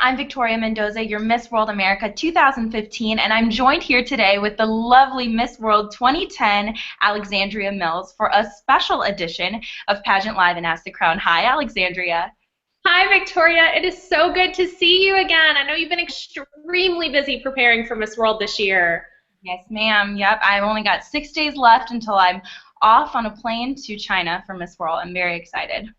I'm Victoria Mendoza, your Miss World America 2015, and I'm joined here today with the lovely Miss World 2010, Alexandria Mills, for a special edition of Pageant Live and Ask the Crown. Hi, Alexandria. Hi, Victoria. It is so good to see you again. I know you've been extremely busy preparing for Miss World this year. Yes, ma'am. Yep, I've only got 6 days left until I'm off on a plane to China for Miss World. I'm very excited.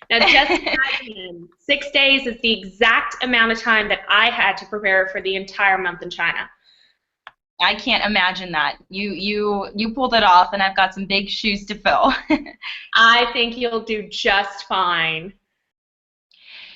Now, just imagine, 6 days is the exact amount of time that I had to prepare for the entire month in China. I can't imagine that. You pulled it off, and I've got some big shoes to fill. I think you'll do just fine.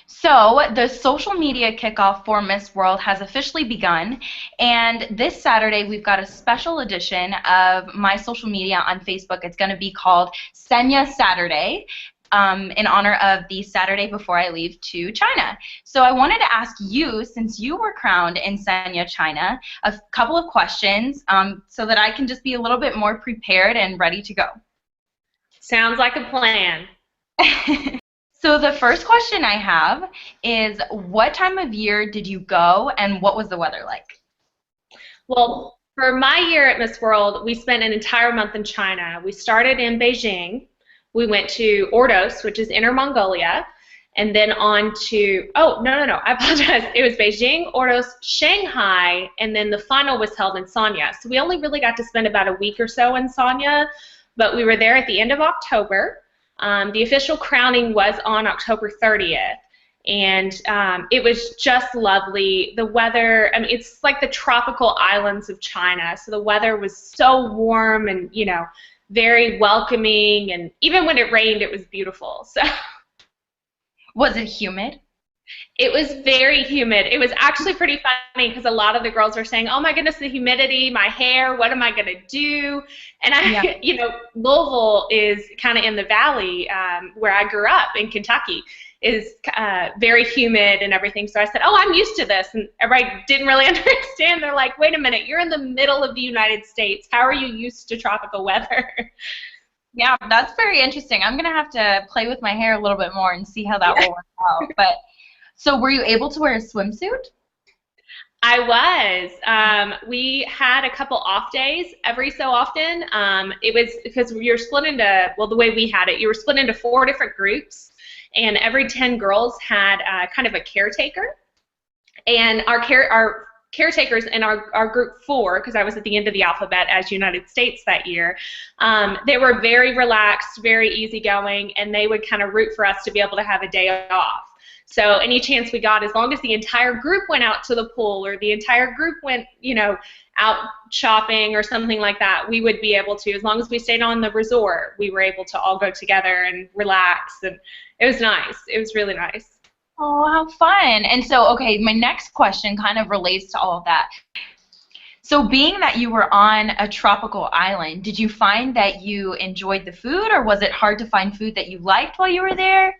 So the social media kickoff for Miss World has officially begun, and this Saturday we've got a special edition of my social media on Facebook. It's going to be called Sonya Saturday, in honor of the Saturday before I leave to China. So I wanted to ask you, since you were crowned in Sonya, China, a couple of questions so that I can just be a little bit more prepared and ready to go. Sounds like a plan. So the first question I have is, what time of year did you go, and what was the weather like? Well, for my year at Miss World, we spent an entire month in China. We started in Beijing. We went to Ordos, which is Inner Mongolia, and then on to, I apologize. It was Beijing, Ordos, Shanghai, and then the final was held in Sonya. So we only really got to spend about a week or so in Sonya, but we were there at the end of October. The official crowning was on October 30th, and it was just lovely. The weather, I mean, it's like the tropical islands of China, so the weather was so warm and, very welcoming, and even when it rained, it was beautiful. So, was it humid? It was very humid. It was actually pretty funny because a lot of the girls were saying, "Oh my goodness, the humidity, my hair, what am I going to do?" And Louisville is kind of in the valley where I grew up in Kentucky, is very humid and everything. So I said, "Oh, I'm used to this." And everybody didn't really understand. They're like, "Wait a minute, you're in the middle of the United States. How are you used to tropical weather?" Yeah, that's very interesting. I'm going to have to play with my hair a little bit more and see how that will work out. But so were you able to wear a swimsuit? I was. We had a couple off days every so often. It was because you're split into, well, the way we had it, you were split into 4 different groups, and every 10 girls had kind of a caretaker. And our caretakers in our group 4, because I was at the end of the alphabet as United States that year, they were very relaxed, very easyogoing, and they would kind of root for us to be able to have a day off. So any chance we got, as long as the entire group went out to the pool or the entire group went, out shopping or something like that, we would be able to. As long as we stayed on the resort, we were able to all go together and relax, and it was nice. It was really nice. Oh, how fun. And so, okay, my next question kind of relates to all of that. So being that you were on a tropical island, did you find that you enjoyed the food, or was it hard to find food that you liked while you were there?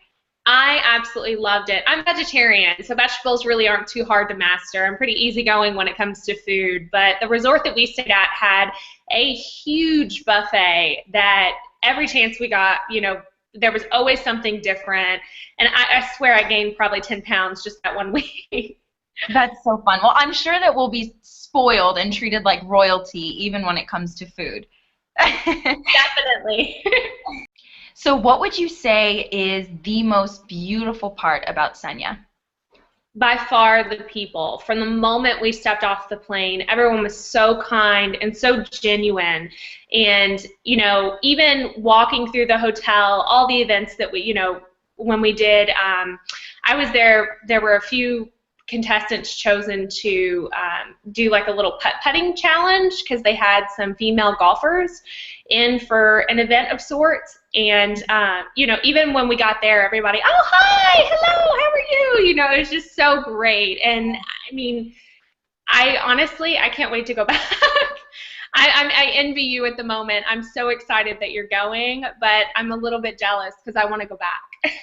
I absolutely loved it. I'm vegetarian, so vegetables really aren't too hard to master. I'm pretty easygoing when it comes to food, but the resort that we stayed at had a huge buffet that every chance we got, there was always something different, and I swear I gained probably 10 pounds just that one week. That's so fun. Well, I'm sure that we'll be spoiled and treated like royalty even when it comes to food. Definitely. So what would you say is the most beautiful part about Sonya? By far the people. From the moment we stepped off the plane, everyone was so kind and so genuine. And, even walking through the hotel, all the events that we, when we did, I was there, there were a few contestants chosen to do like a little putt-putting challenge because they had some female golfers in for an event of sorts. And, even when we got there, everybody, "Oh, hi, hello, how are you?" It was just so great. And, I mean, I honestly, I can't wait to go back. I envy you at the moment. I'm so excited that you're going, but I'm a little bit jealous because I want to go back.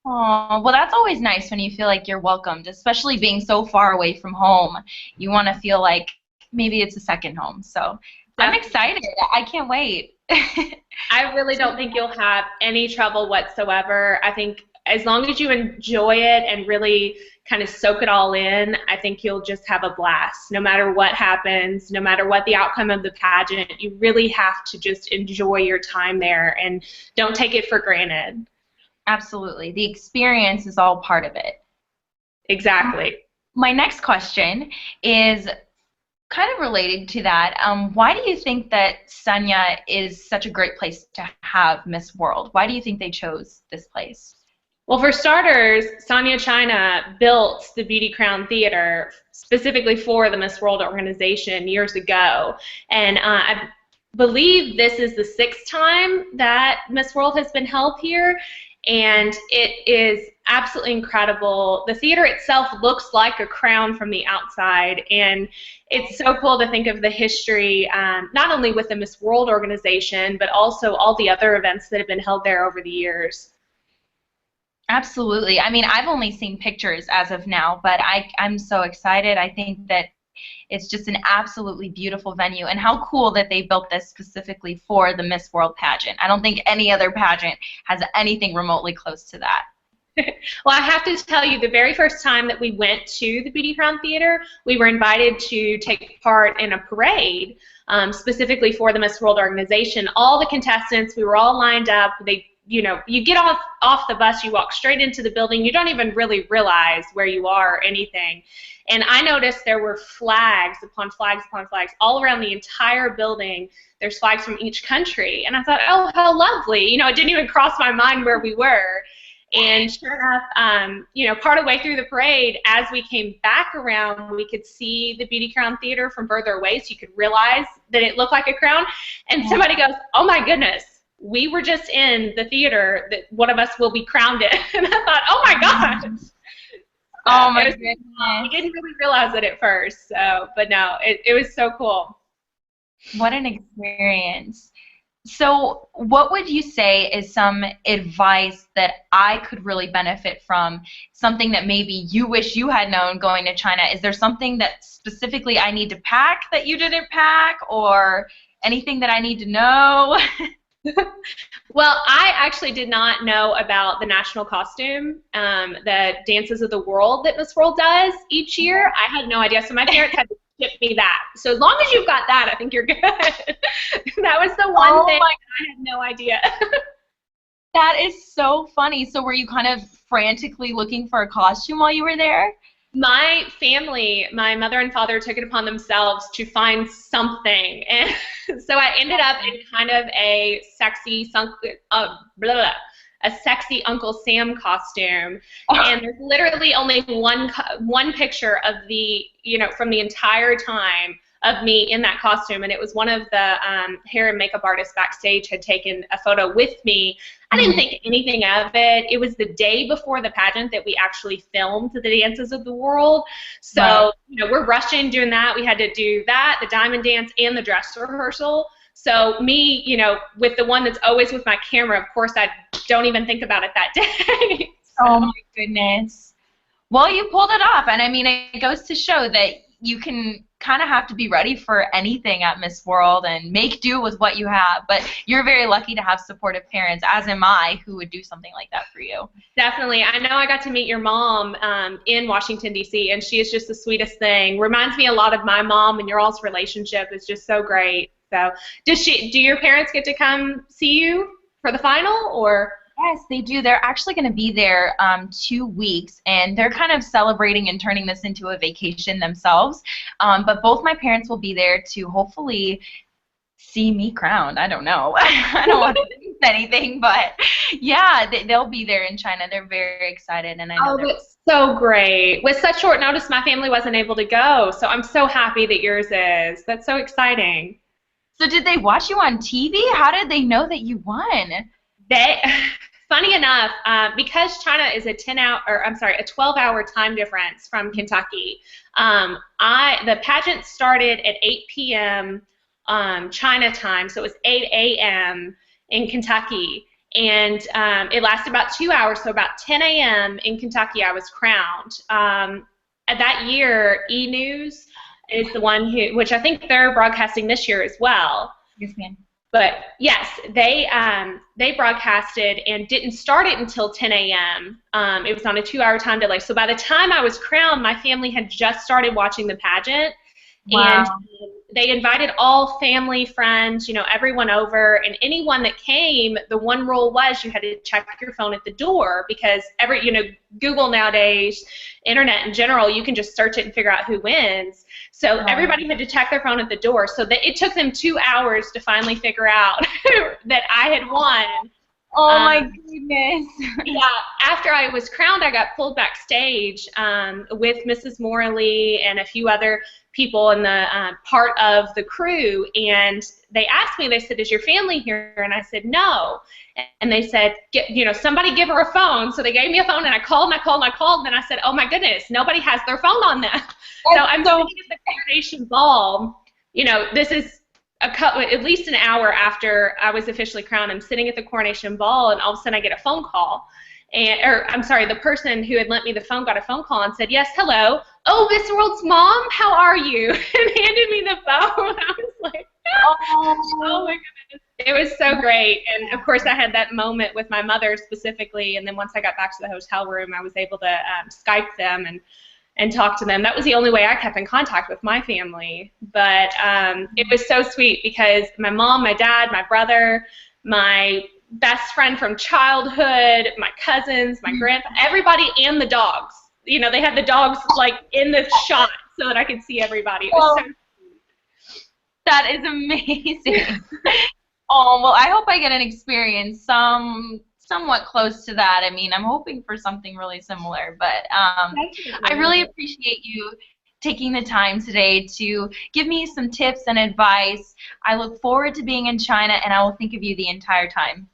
Oh, well, that's always nice when you feel like you're welcomed, especially being so far away from home. You want to feel like maybe it's a second home. So I'm excited. I can't wait. I really don't think you'll have any trouble whatsoever. I think as long as you enjoy it and really kind of soak it all in, I think you'll just have a blast. No matter what happens, no matter what the outcome of the pageant, you really have to just enjoy your time there and don't take it for granted. Absolutely. The experience is all part of it. Exactly. My next question is kind of related to that. Why do you think that Sonya is such a great place to have Miss World? Why do you think they chose this place? Well, for starters, Sonya China built the Beauty Crown Theater specifically for the Miss World organization years ago. And I believe this is the 6th time that Miss World has been held here. And it is absolutely incredible. The theater itself looks like a crown from the outside, and it's so cool to think of the history, not only with the Miss World organization, but also all the other events that have been held there over the years. Absolutely. I mean, I've only seen pictures as of now, but I'm so excited. I think that it's just an absolutely beautiful venue, and how cool that they built this specifically for the Miss World pageant. I don't think any other pageant has anything remotely close to that. Well, I have to tell you, the very first time that we went to the Beauty Crown Theater, we were invited to take part in a parade specifically for the Miss World organization. All the contestants, we were all lined up. You get off the bus, you walk straight into the building. You don't even really realize where you are or anything. And I noticed there were flags upon flags upon flags all around the entire building. There's flags from each country. And I thought, oh, how lovely. It didn't even cross my mind where we were. And sure enough, part of the way through the parade, as we came back around, we could see the Beauty Crown Theater from further away, so you could realize that it looked like a crown. And somebody goes, oh, my goodness. We were just in the theater that one of us will be crowned in. And I thought, oh, my gosh. Oh my goodness. We didn't really realize it at first, but no, it was so cool. What an experience. So what would you say is some advice that I could really benefit from, something that maybe you wish you had known going to China? Is there something that specifically I need to pack that you didn't pack, or anything that I need to know? Well, I actually did not know about the national costume, the Dances of the World that Miss World does each year. I had no idea, so my parents had to ship me that. So as long as you've got that, I think you're good. That was the one thing I had no idea. That is so funny. So were you kind of frantically looking for a costume while you were there? My family, my mother and father, took it upon themselves to find something, and so I ended up in kind of a sexy Uncle Sam costume, and there's literally only one picture of from the entire time of me in that costume, and it was one of the hair and makeup artists backstage had taken a photo with me. I didn't think anything of it. It was the day before the pageant that we actually filmed the Dances of the World. So, we're rushing doing that. We had to do that, the diamond dance, and the dress rehearsal. So me, with the one that's always with my camera, of course, I don't even think about it that day. So. Oh, my goodness. Well, you pulled it off, and I mean, it goes to show that you can kind of have to be ready for anything at Miss World and make do with what you have. But you're very lucky to have supportive parents, as am I, who would do something like that for you. Definitely. I know I got to meet your mom in Washington, D.C., and she is just the sweetest thing. Reminds me a lot of my mom, and your all's relationship is just so great. So do your parents get to come see you for the final, or? Yes, they do. They're actually going to be there 2 weeks, and they're kind of celebrating and turning this into a vacation themselves. But both my parents will be there to hopefully see me crowned. I don't know. I don't want to say anything, but yeah, they'll be there in China. They're very excited, and I know that's so great. With such short notice, my family wasn't able to go, so I'm so happy that yours is. That's so exciting. So did they watch you on TV? How did they know that you won? Funny enough, because China is a 12-hour time difference from Kentucky. The pageant started at 8 p.m. China time, so it was 8 a.m. in Kentucky, and it lasted about 2 hours. So about 10 a.m. in Kentucky, I was crowned. That year, E! News is the one which I think they're broadcasting this year as well. Yes, ma'am. But yes, they broadcasted and didn't start it until 10 a.m. It was on a 2-hour time delay. So by the time I was crowned, my family had just started watching the pageant. And Wow. they invited all family, friends, everyone over, and anyone that came, the one rule was you had to check your phone at the door because Google nowadays, internet in general, you can just search it and figure out who wins. So everybody had to check their phone at the door. So it took them 2 hours to finally figure out that I had won. Oh my goodness. Yeah, after I was crowned, I got pulled backstage with Mrs. Morley and a few other people in the part of the crew, and they asked me, they said, "Is your family here?" And I said, "No." And they said, somebody give her a phone. So they gave me a phone, and I called, and then I said, "Oh my goodness, nobody has their phone on them." So I'm sitting at the coronation ball. This is at least an hour after I was officially crowned. I'm sitting at the coronation ball, and all of a sudden I get a phone call. The person who had lent me the phone got a phone call and said, "Yes, hello. Oh, Miss World's mom, how are you?" And handed me the phone. I was like, oh my goodness. It was so great. And of course I had that moment with my mother specifically, and then once I got back to the hotel room, I was able to Skype them and talk to them. That was the only way I kept in contact with my family. But it was so sweet because my mom, my dad, my brother, my best friend from childhood, my cousins, my grandpa, everybody, and the dogs. They had the dogs like in the shot so that I could see everybody. It was so sweet. That is amazing. Oh, well, I hope I get an experience somewhat close to that. I mean, I'm hoping for something really similar, but I really appreciate you taking the time today to give me some tips and advice. I look forward to being in China, and I will think of you the entire time.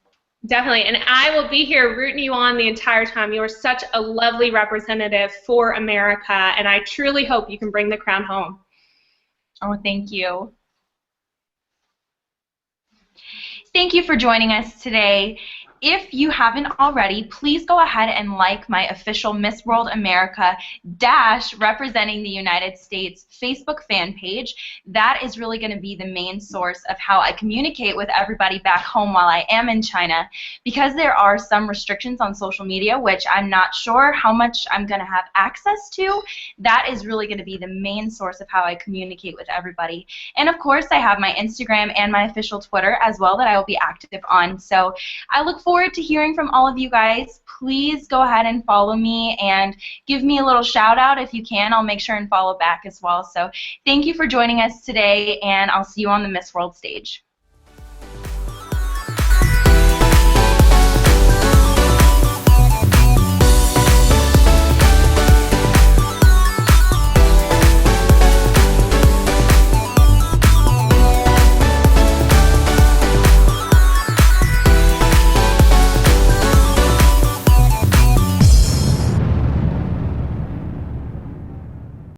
Definitely, and I will be here rooting you on the entire time. You are such a lovely representative for America, and I truly hope you can bring the crown home. Oh, thank you. Thank you for joining us today. If you haven't already, please go ahead and like my official Miss World America representing the United States Facebook fan page. That is really going to be the main source of how I communicate with everybody back home while I am in China. Because there are some restrictions on social media, which I'm not sure how much I'm going to have access to, that is really going to be the main source of how I communicate with everybody. And of course, I have my Instagram and my official Twitter as well that I will be active on. So I look forward to hearing from all of you guys. Please go ahead and follow me and give me a little shout out if you can. I'll make sure and follow back as well. So thank you for joining us today, and I'll see you on the Miss World stage.